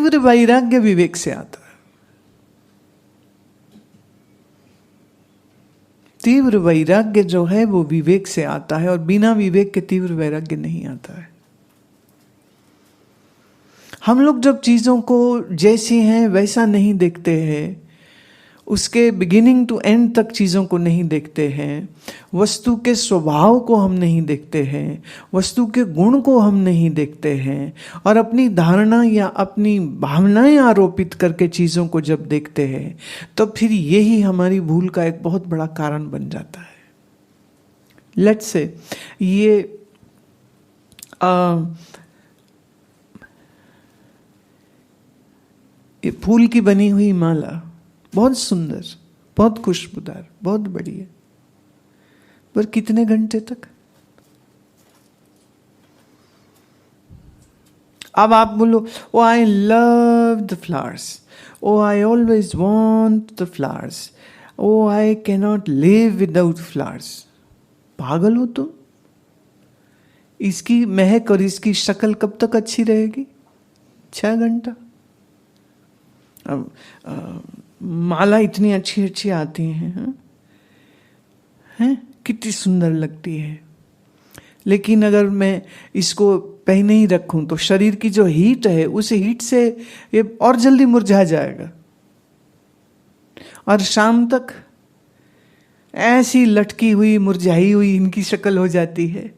तीव्र वैराग्य विवेक से आता है। तीव्र वैराग्य जो है वो विवेक से आता है, और बिना विवेक के तीव्र वैराग्य नहीं आता है। हम लोग जब चीजों को जैसी हैं वैसा नहीं देखते हैं, उसके बिगिनिंग टू एंड तक चीजों को नहीं देखते हैं, वस्तु के स्वभाव को हम नहीं देखते हैं, वस्तु के गुण को हम नहीं देखते हैं, और अपनी धारणा या अपनी भावनाएं आरोपित करके चीजों को जब देखते हैं, तो फिर यही हमारी भूल का एक बहुत बड़ा कारण बन जाता है। लेट्स से ये फूल की बनी हुई माला बहुत सुंदर, बहुत खुशबूदार, बहुत बढ़िया, पर कितने घंटे तक? अब आप बोलो, oh I love the flowers, oh I always want the flowers, oh I cannot live without flowers. पागल हो तुम? इसकी महक और इसकी शक्ल कब तक अच्छी रहेगी? 6 घंटा। माला इतनी अच्छी अच्छी आती हैं, हैं कितनी सुंदर लगती है, लेकिन अगर मैं इसको पहने ही रखूं तो शरीर की जो हीट है, उस हीट से ये और जल्दी मुरझा जाएगा, और शाम तक ऐसी लटकी हुई मुरझाई हुई इनकी शक्ल हो जाती है।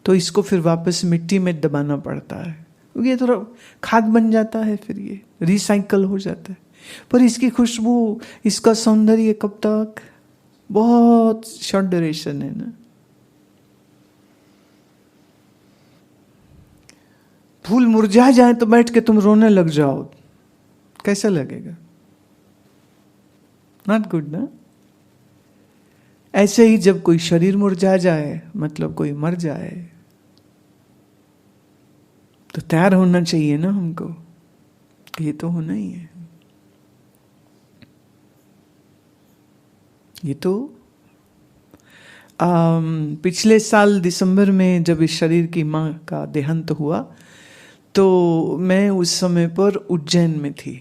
तो इसको फिर वापस मिट्टी में दबाना पड़ता है, क्योंकि ये थोड़ा खाद बन जाता है, फिर ये रिसाइकल हो जाता है। पर इसकी खुशबू, इसका सौंदर्य कब तक? बहुत शॉर्ट ड्यूरेशन है ना। फूल मुरझा जाए तो बैठ के तुम रोने लग जाओ, कैसा लगेगा? नॉट गुड ना। ऐसे ही जब कोई शरीर मुरझा जाए, मतलब कोई मर जाए, तो तैयार होना चाहिए ना हमको, ये तो होना ही है। ये तो पिछले साल दिसंबर में जब इस शरीर की माँ का देहांत हुआ, तो मैं उस समय पर उज्जैन में थी।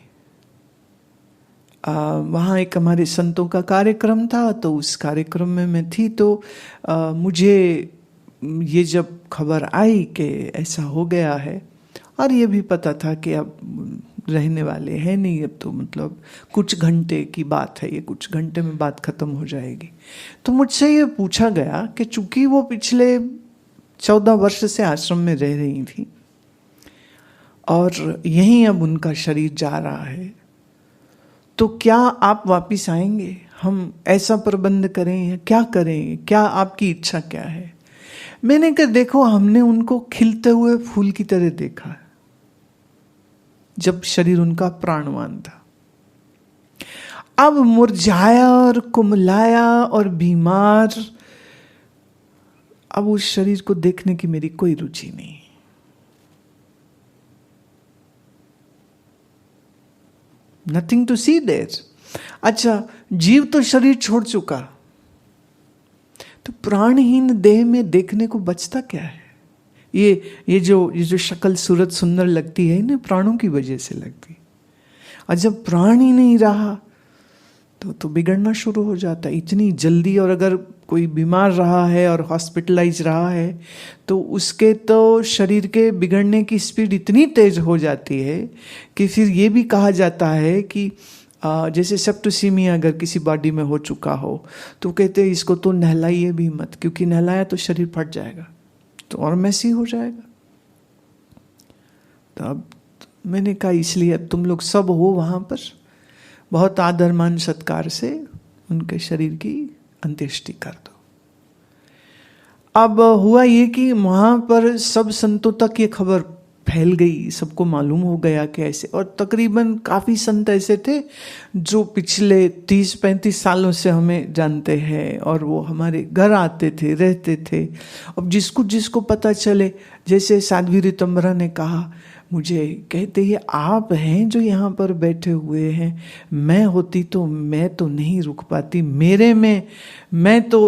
वहाँ एक हमारे संतों का कार्यक्रम था, तो उस कार्यक्रम में मैं थी। तो मुझे ये जब खबर आई कि ऐसा हो गया है, और ये भी पता था कि अब रहने वाले हैं नहीं, अब तो मतलब कुछ घंटे की बात है, ये कुछ घंटे में बात खत्म हो जाएगी। तो मुझसे ये पूछा गया कि चूंकि वो पिछले 14 वर्ष से आश्रम में रह रही थी और यहीं अब उनका शरीर जा रहा है, तो क्या आप वापिस आएंगे? हम ऐसा प्रबंध करें या क्या करें? क्या आपकी इच्छा क्या है? मैंने कहा देखो, हमने उनको खिलते हुए फूल की तरह देखा है जब शरीर उनका प्राणवान था। अब मुरझाया और कुमलाया और बीमार, अब उस शरीर को देखने की मेरी कोई रुचि नहीं। Nothing to see there. अच्छा, जीव तो शरीर छोड़ चुका, तो प्राणहीन देह में देखने को बचता क्या है? ये जो शक्ल सूरत सुंदर लगती है ना, प्राणों की वजह से लगती। और जब प्राण ही नहीं रहा तो बिगड़ना शुरू हो जाता है इतनी जल्दी। और अगर कोई बीमार रहा है और हॉस्पिटलाइज रहा है, तो उसके तो शरीर के बिगड़ने की स्पीड इतनी तेज हो जाती है कि फिर ये भी कहा जाता है कि जैसे सेप्टिसीमिया अगर किसी बॉडी में हो चुका हो, तो कहते हैं इसको तो नहलाइए भी मत, क्योंकि नहलाया तो शरीर फट जाएगा, तो और मैसी हो जाएगा। तो अब मैंने कहा इसलिए अब तुम लोग सब हो वहाँ पर, बहुत आदर मान सत्कार से उनके शरीर की अंत्येष्टि कर दो। अब हुआ ये कि वहाँ पर सब संतों तक ये खबर फैल गई, सबको मालूम हो गया कि ऐसे। और तकरीबन काफ़ी संत ऐसे थे जो पिछले 30-35 सालों से हमें जानते हैं, और वो हमारे घर आते थे, रहते थे। अब जिसको जिसको पता चले, जैसे साध्वी ऋतंबरा ने कहा मुझे, कहते ये आप हैं जो यहाँ पर बैठे हुए हैं, मैं होती तो मैं तो नहीं रुक पाती, मेरे में मैं तो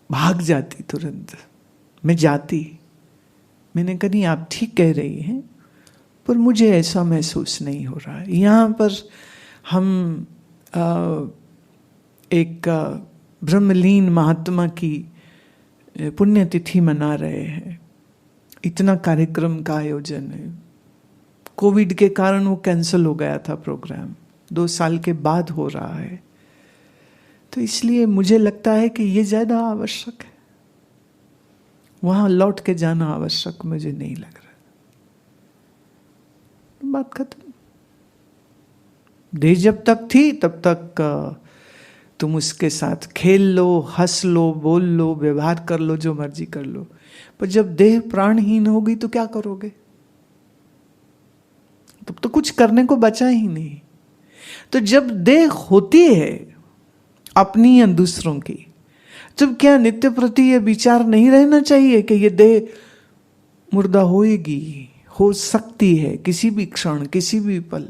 भाग जाती तुरंत, मैं जाती। मैंने कहा नहीं, आप ठीक कह रही हैं, पर मुझे ऐसा महसूस नहीं हो रहा है। यहाँ पर हम एक ब्रह्मलीन महात्मा की पुण्यतिथि मना रहे हैं। इतना कार्यक्रम का आयोजन है। कोविड के कारण वो कैंसिल हो गया था प्रोग्राम, 2 साल के बाद हो रहा है। तो इसलिए मुझे लगता है कि ये ज्यादा आवश्यक है, वहां लौट के जाना आवश्यक मुझे नहीं लग रहा। बात खत्म। देह जब तक थी तब तक तुम उसके साथ खेल लो, हंस लो, बोल लो, व्यवहार कर लो, जो मर्जी कर लो। पर जब देह प्राणहीन होगी तो क्या करोगे? तब तो कुछ करने को बचा ही नहीं। तो जब देह होती है अपनी या दूसरों की, तब क्या नित्य प्रति ये विचार नहीं रहना चाहिए कि ये देह मुर्दा होएगी, हो सकती है किसी भी क्षण, किसी भी पल।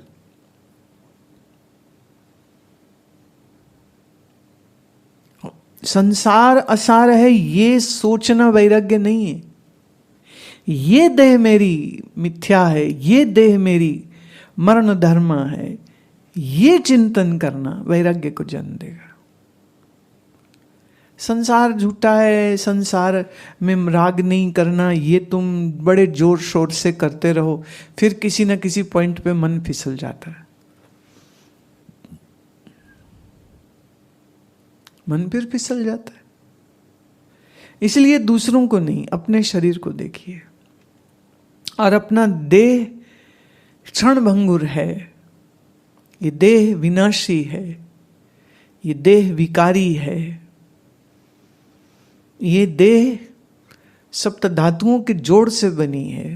संसार असार है ये सोचना वैराग्य नहीं है। ये देह मेरी मिथ्या है, ये देह मेरी मरण धर्म है, ये चिंतन करना वैराग्य को जन्म देगा। संसार झूठा है, संसार में राग नहीं करना, ये तुम बड़े जोर शोर से करते रहो, फिर किसी न किसी पॉइंट पे मन फिसल जाता है। मन फिर फिसल जाता है। इसलिए दूसरों को नहीं, अपने शरीर को देखिए। और अपना देह क्षण भंगुर है, ये देह विनाशी है, ये देह विकारी है, ये देह सप्त धातुओं के जोड़ से बनी है।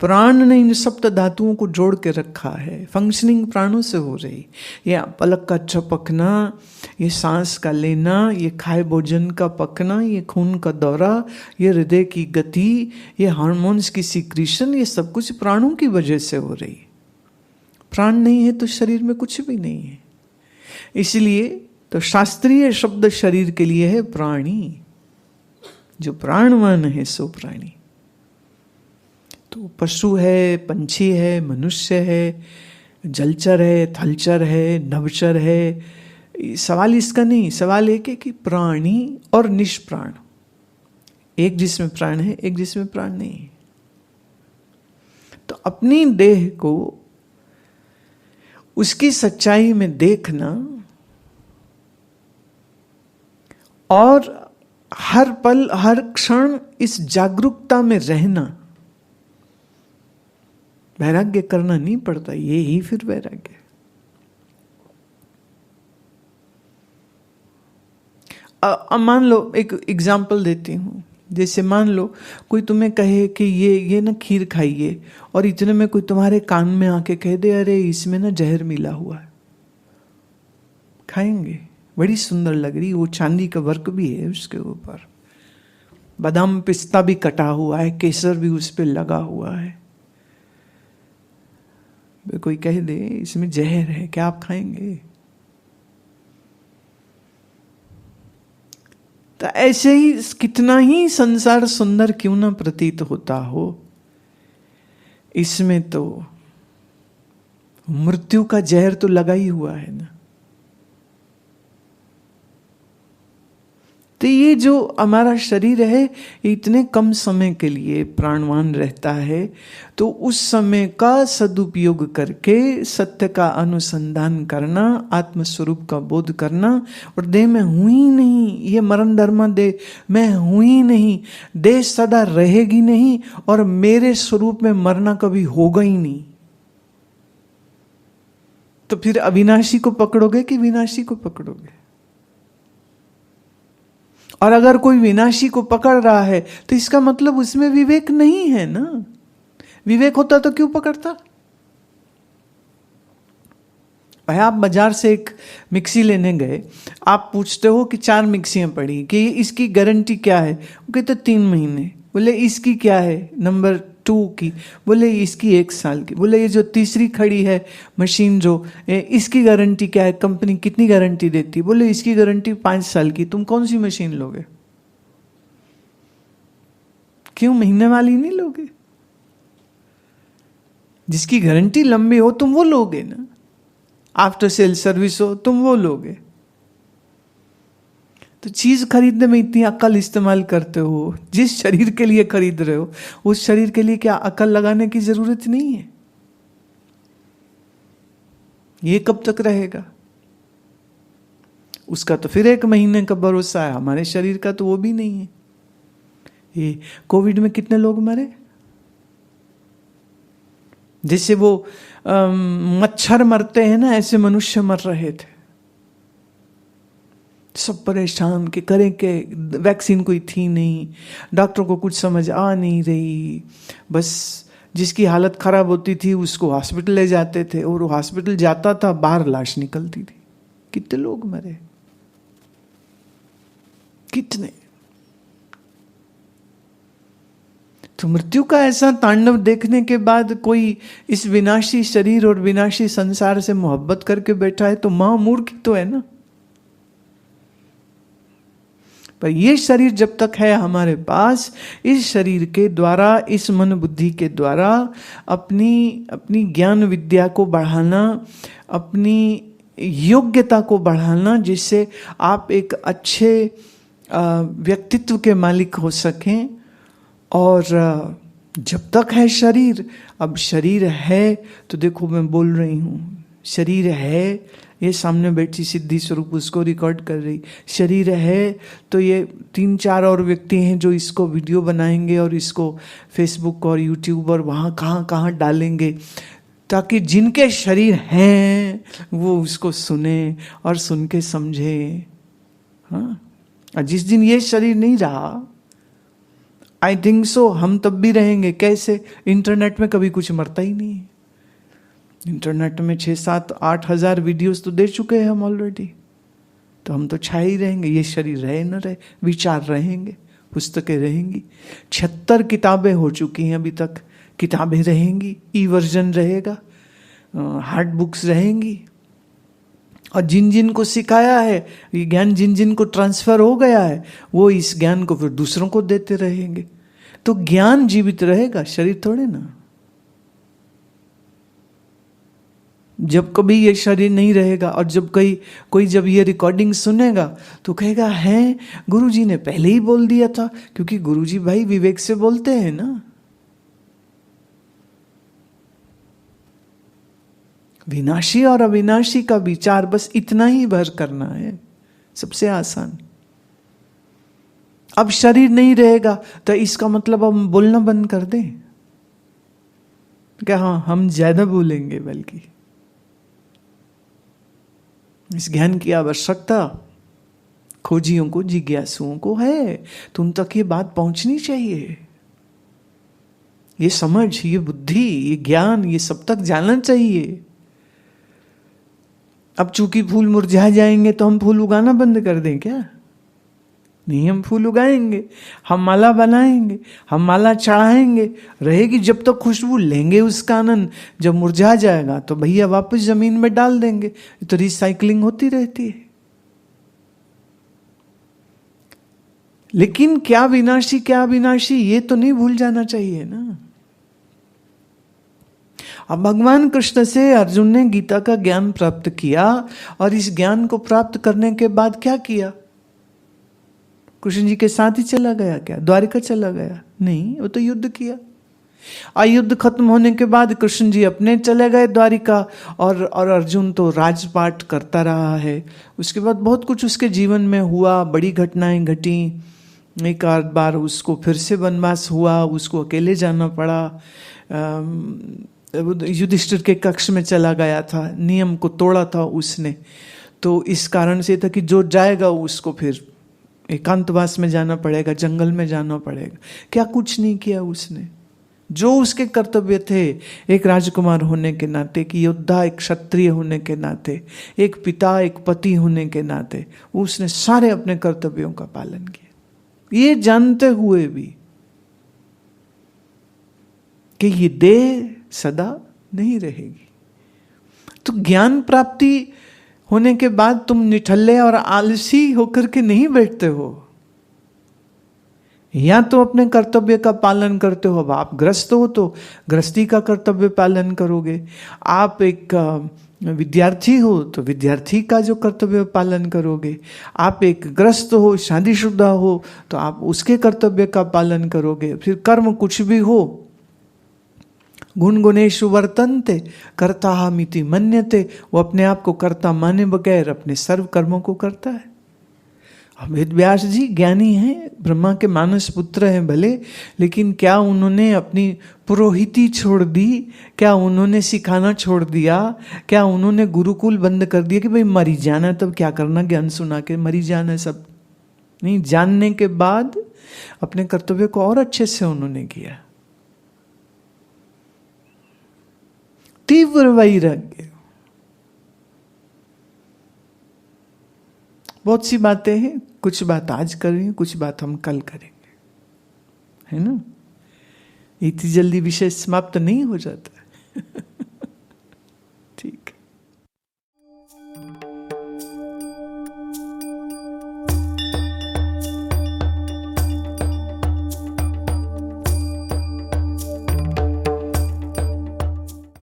प्राण ने इन सप्त धातुओं को जोड़ के रखा है, फंक्शनिंग प्राणों से हो रही। ये पलक का झपकना, ये सांस का लेना, ये खाए भोजन का पकना, ये खून का दौरा, ये हृदय की गति, ये हार्मोन्स की सीक्रेशन, ये सब कुछ प्राणों की वजह से हो रही। प्राण नहीं है तो शरीर में कुछ भी नहीं है। इसलिए तो शास्त्रीय शब्द शरीर के लिए है प्राणी। जो प्राणवान है सो प्राणी। तो पशु है, पंछी है, मनुष्य है, जलचर है, थलचर है, नभचर है, सवाल इसका नहीं। सवाल एक है कि प्राणी और निष्प्राण, एक जिसमें प्राण है, एक जिसमें प्राण नहीं है। तो अपनी देह को उसकी सच्चाई में देखना और हर पल हर क्षण इस जागरूकता में रहना, वैराग्य करना नहीं पड़ता, ये ही फिर वैराग्य। मान लो, एक एग्जाम्पल देती हूं। जैसे मान लो कोई तुम्हें कहे कि ये ना खीर खाइए, और इतने में कोई तुम्हारे कान में आके कह दे अरे इसमें ना जहर मिला हुआ है। खाएंगे? बड़ी सुंदर लग रही, वो चांदी का वर्क भी है उसके ऊपर, बादाम पिस्ता भी कटा हुआ है, केसर भी उस पर लगा हुआ है। कोई कह दे इसमें जहर है, क्या आप खाएंगे? तो ऐसे ही कितना ही संसार सुंदर क्यों ना प्रतीत होता हो, इसमें तो मृत्यु का जहर तो लगा ही हुआ है ना। तो ये जो हमारा शरीर है, इतने कम समय के लिए प्राणवान रहता है, तो उस समय का सदुपयोग करके सत्य का अनुसंधान करना, आत्मस्वरूप का बोध करना, और देह में हूं ही नहीं, ये मरण धर्म देह मैं हूं ही नहीं, देह सदा रहेगी नहीं, और मेरे स्वरूप में मरना कभी होगा ही नहीं। तो फिर अविनाशी को पकड़ोगे कि विनाशी को पकड़ोगे? और अगर कोई विनाशी को पकड़ रहा है तो इसका मतलब उसमें विवेक नहीं है ना। विवेक होता तो क्यों पकड़ता? भाई आप बाजार से एक मिक्सी लेने गए, आप पूछते हो कि 4 मिक्सियां पड़ी, कि इसकी गारंटी क्या है? वो कहते 3 महीने। बोले इसकी क्या है नंबर 2 की? बोले इसकी 1 साल की। बोले ये जो तीसरी खड़ी है मशीन जो, इसकी गारंटी क्या है? कंपनी कितनी गारंटी देती? बोले इसकी गारंटी 5 साल की। तुम कौन सी मशीन लोगे? क्यों महीने वाली नहीं लोगे? जिसकी गारंटी लंबी हो तुम वो लोगे ना, आफ्टर सेल सर्विस हो तुम वो लोगे। तो चीज खरीदने में इतनी अकल इस्तेमाल करते हो, जिस शरीर के लिए खरीद रहे हो उस शरीर के लिए क्या अकल लगाने की जरूरत नहीं है? ये कब तक रहेगा? उसका तो फिर 1 महीने का भरोसा है, हमारे शरीर का तो वो भी नहीं है। ये कोविड में कितने लोग मरे? जैसे वो मच्छर मरते हैं ना, ऐसे मनुष्य मर रहे थे, सब परेशान कि करें के, वैक्सीन कोई थी नहीं, डॉक्टर को कुछ समझ आ नहीं रही, बस जिसकी हालत खराब होती थी उसको हॉस्पिटल ले जाते थे, और वो हॉस्पिटल जाता था बाहर लाश निकलती थी। कितने लोग मरे, कितने। तो मृत्यु का ऐसा तांडव देखने के बाद कोई इस विनाशी शरीर और विनाशी संसार से मोहब्बत करके बैठा है तो महामूर्ख तो है ना। पर ये शरीर जब तक है हमारे पास, इस शरीर के द्वारा, इस मन बुद्धि के द्वारा अपनी ज्ञान विद्या को बढ़ाना, अपनी योग्यता को बढ़ाना, जिससे आप एक अच्छे व्यक्तित्व के मालिक हो सकें। और जब तक है शरीर, अब शरीर है तो देखो मैं बोल रही हूँ, शरीर है, ये सामने बैठी सिद्धि स्वरूप उसको रिकॉर्ड कर रही, शरीर है तो ये 3-4 और व्यक्ति हैं जो इसको वीडियो बनाएंगे और इसको फेसबुक और यूट्यूब और वहाँ कहाँ कहाँ डालेंगे, ताकि जिनके शरीर हैं वो उसको सुने और सुन के समझे। हाँ, और जिस दिन ये शरीर नहीं रहा, आई थिंक सो हम तब भी रहेंगे। कैसे? इंटरनेट में कभी कुछ मरता ही नहीं है। इंटरनेट में 6-7-8 हज़ार वीडियोस तो दे चुके हैं हम ऑलरेडी, तो हम तो छाए ही रहेंगे। ये शरीर रहे न रहे, विचार रहेंगे, पुस्तकें रहेंगी, 76 किताबें हो चुकी हैं अभी तक, किताबें रहेंगी, ई वर्जन रहेगा, हार्ड बुक्स रहेंगी। और जिन जिन को सिखाया है ये ज्ञान, जिन जिन को ट्रांसफर हो गया है, वो इस ज्ञान को फिर दूसरों को देते रहेंगे। तो ज्ञान जीवित रहेगा, शरीर थोड़े ना। जब कभी ये शरीर नहीं रहेगा और जब कोई जब ये रिकॉर्डिंग सुनेगा तो कहेगा, हैं गुरुजी ने पहले ही बोल दिया था, क्योंकि गुरुजी भाई विवेक से बोलते हैं ना। विनाशी और अविनाशी का विचार बस इतना ही भर करना है, सबसे आसान। अब शरीर नहीं रहेगा तो इसका मतलब हम बोलना बंद कर दें क्या? हाँ, हम ज्यादा बोलेंगे, बल्कि इस ज्ञान की आवश्यकता खोजियों को, जिज्ञासुओं को है। तुम तक ये बात पहुंचनी चाहिए, ये समझ, ये बुद्धि, ये ज्ञान, ये सब तक जाना चाहिए। अब चूंकि फूल मुरझा जाएंगे तो हम फूल उगाना बंद कर दें क्या? नहीं, हम फूल उगाएंगे, हम माला बनाएंगे, हम माला चढ़ाएंगे, रहेगी जब तक खुशबू, लेंगे उसका आनंद। जब मुरझा जाएगा तो भैया वापस जमीन में डाल देंगे। तो रिसाइकलिंग होती रहती है। लेकिन क्या विनाशी क्या विनाशी, ये तो नहीं भूल जाना चाहिए ना। अब भगवान कृष्ण से अर्जुन ने गीता का ज्ञान प्राप्त किया, और इस ज्ञान को प्राप्त करने के बाद क्या किया? कृष्ण जी के साथ ही चला गया क्या? द्वारिका चला गया? नहीं, वो तो युद्ध किया। युद्ध खत्म होने के बाद कृष्ण जी अपने चले गए द्वारिका, और अर्जुन तो राजपाट करता रहा है। उसके बाद बहुत कुछ उसके जीवन में हुआ, बड़ी घटनाएं घटी। एक आध बार उसको फिर से वनवास हुआ, उसको अकेले जाना पड़ा, युधिष्ठिर के कक्ष में चला गया था, नियम को तोड़ा था उसने। तो इस कारण से था कि जो जाएगा उसको फिर एकांतवास में जाना पड़ेगा, जंगल में जाना पड़ेगा। क्या कुछ नहीं किया उसने। जो उसके कर्तव्य थे, एक राजकुमार होने के नाते, एक योद्धा, एक क्षत्रिय होने के नाते, एक पिता, एक पति होने के नाते, उसने सारे अपने कर्तव्यों का पालन किया, ये जानते हुए भी कि ये देह सदा नहीं रहेगी। तो ज्ञान प्राप्ति होने के बाद तुम निठल्ले और आलसी होकर के नहीं बैठते हो। या तो अपने कर्तव्य का पालन करते हो, अब आप ग्रस्त हो तो गृहस्थी का कर्तव्य पालन करोगे, आप एक विद्यार्थी हो तो विद्यार्थी का जो कर्तव्य पालन करोगे, आप एक ग्रस्त हो, शादीशुदा हो तो आप उसके कर्तव्य का पालन करोगे। फिर कर्म कुछ भी हो, गुण गुणेषु वर्तन्ते कर्ताहमिति मन्यते, वो अपने आप को कर्ता माने बगैर अपने सर्व कर्मों को करता है। वेद व्यास जी ज्ञानी हैं, ब्रह्मा के मानस पुत्र हैं भले, लेकिन क्या उन्होंने अपनी पुरोहिती छोड़ दी? क्या उन्होंने सिखाना छोड़ दिया? क्या उन्होंने गुरुकुल बंद कर दिया कि भाई मरी जाना है तब क्या करना, ज्ञान सुना के मरी जाना है सब? नहीं, जानने के बाद अपने कर्तव्य को और अच्छे से उन्होंने किया। तीव्र वैराग्य। बहुत सी बातें हैं, कुछ बात आज करेंगे, कुछ बात हम कल करेंगे, है ना? इतनी जल्दी विषय समाप्त नहीं हो जाता। ठीक।